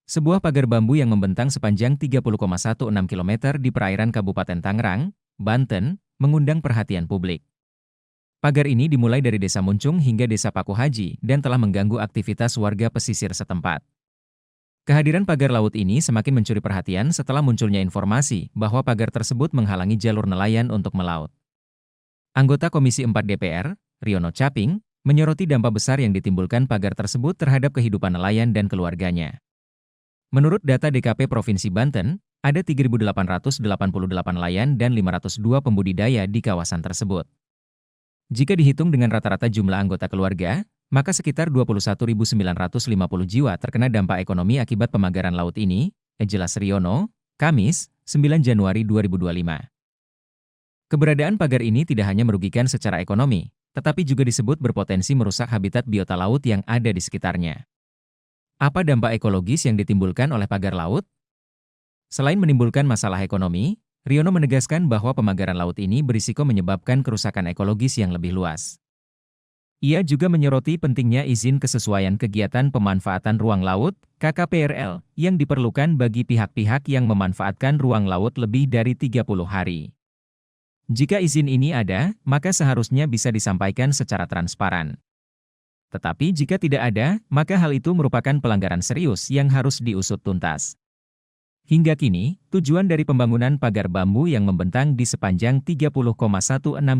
Sebuah pagar bambu yang membentang sepanjang 30,16 km di perairan Kabupaten Tangerang, Banten, mengundang perhatian publik. Pagar ini dimulai dari Desa Muncung hingga Desa Paku Haji dan telah mengganggu aktivitas warga pesisir setempat. Kehadiran pagar laut ini semakin mencuri perhatian setelah munculnya informasi bahwa pagar tersebut menghalangi jalur nelayan untuk melaut. Anggota Komisi 4 DPR, Riono Caping, menyoroti dampak besar yang ditimbulkan pagar tersebut terhadap kehidupan nelayan dan keluarganya. Menurut data DKP Provinsi Banten, ada 3.888 nelayan dan 502 pembudidaya di kawasan tersebut. Jika dihitung dengan rata-rata jumlah anggota keluarga, maka sekitar 21.950 jiwa terkena dampak ekonomi akibat pemagaran laut ini, jelas Riono, Kamis, 9 Januari 2025. Keberadaan pagar ini tidak hanya merugikan secara ekonomi, tetapi juga disebut berpotensi merusak habitat biota laut yang ada di sekitarnya. Apa dampak ekologis yang ditimbulkan oleh pagar laut? Selain menimbulkan masalah ekonomi, Riono menegaskan bahwa pemagaran laut ini berisiko menyebabkan kerusakan ekologis yang lebih luas. Ia juga menyoroti pentingnya izin kesesuaian kegiatan pemanfaatan ruang laut, KKPRL, yang diperlukan bagi pihak-pihak yang memanfaatkan ruang laut lebih dari 30 hari. Jika izin ini ada, maka seharusnya bisa disampaikan secara transparan. Tetapi jika tidak ada, maka hal itu merupakan pelanggaran serius yang harus diusut tuntas. Hingga kini, tujuan dari pembangunan pagar bambu yang membentang di sepanjang 30,16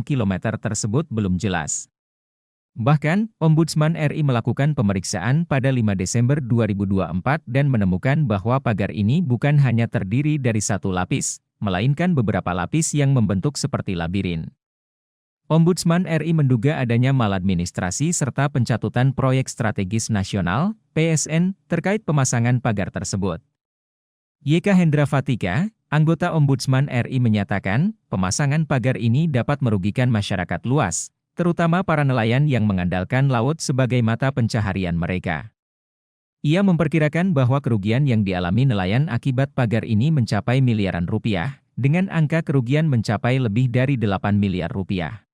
km tersebut belum jelas. Bahkan, Ombudsman RI melakukan pemeriksaan pada 5 Desember 2024 dan menemukan bahwa pagar ini bukan hanya terdiri dari satu lapis, melainkan beberapa lapis yang membentuk seperti labirin. Ombudsman RI menduga adanya maladministrasi serta pencatutan proyek strategis nasional, PSN, terkait pemasangan pagar tersebut. YK Hendra Fatika, anggota Ombudsman RI menyatakan, pemasangan pagar ini dapat merugikan masyarakat luas, terutama para nelayan yang mengandalkan laut sebagai mata pencaharian mereka. Ia memperkirakan bahwa kerugian yang dialami nelayan akibat pagar ini mencapai miliaran rupiah, dengan angka kerugian mencapai lebih dari 8 miliar rupiah.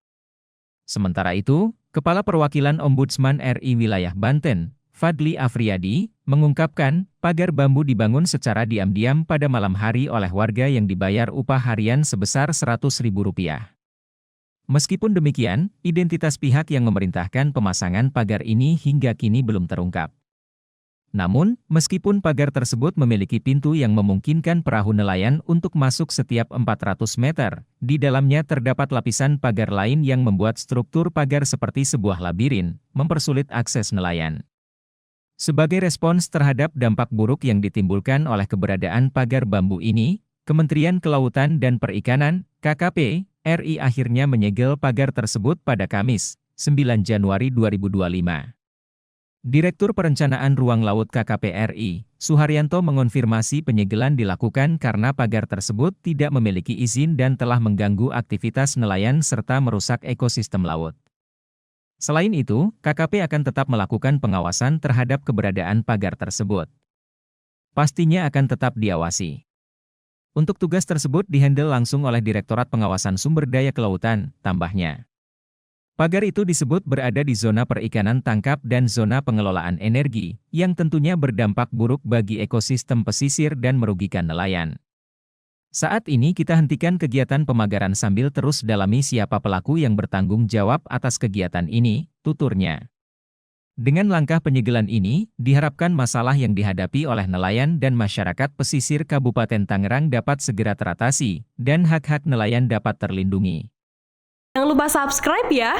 Sementara itu, Kepala Perwakilan Ombudsman RI Wilayah Banten, Fadli Afriyadi, mengungkapkan, pagar bambu dibangun secara diam-diam pada malam hari oleh warga yang dibayar upah harian sebesar Rp100.000. Meskipun demikian, identitas pihak yang memerintahkan pemasangan pagar ini hingga kini belum terungkap. Namun, meskipun pagar tersebut memiliki pintu yang memungkinkan perahu nelayan untuk masuk setiap 400 meter, di dalamnya terdapat lapisan pagar lain yang membuat struktur pagar seperti sebuah labirin, mempersulit akses nelayan. Sebagai respons terhadap dampak buruk yang ditimbulkan oleh keberadaan pagar bambu ini, Kementerian Kelautan dan Perikanan, KKP, RI akhirnya menyegel pagar tersebut pada Kamis, 9 Januari 2025. Direktur Perencanaan Ruang Laut KKP RI, Suharyanto mengonfirmasi penyegelan dilakukan karena pagar tersebut tidak memiliki izin dan telah mengganggu aktivitas nelayan serta merusak ekosistem laut. Selain itu, KKP akan tetap melakukan pengawasan terhadap keberadaan pagar tersebut. Pastinya akan tetap diawasi. Untuk tugas tersebut dihandle langsung oleh Direktorat Pengawasan Sumber Daya Kelautan, tambahnya. Pagar itu disebut berada di zona perikanan tangkap dan zona pengelolaan energi, yang tentunya berdampak buruk bagi ekosistem pesisir dan merugikan nelayan. Saat ini kita hentikan kegiatan pemagaran sambil terus dalami siapa pelaku yang bertanggung jawab atas kegiatan ini, tuturnya. Dengan langkah penyegelan ini, diharapkan masalah yang dihadapi oleh nelayan dan masyarakat pesisir Kabupaten Tangerang dapat segera teratasi, dan hak-hak nelayan dapat terlindungi. Jangan lupa subscribe ya!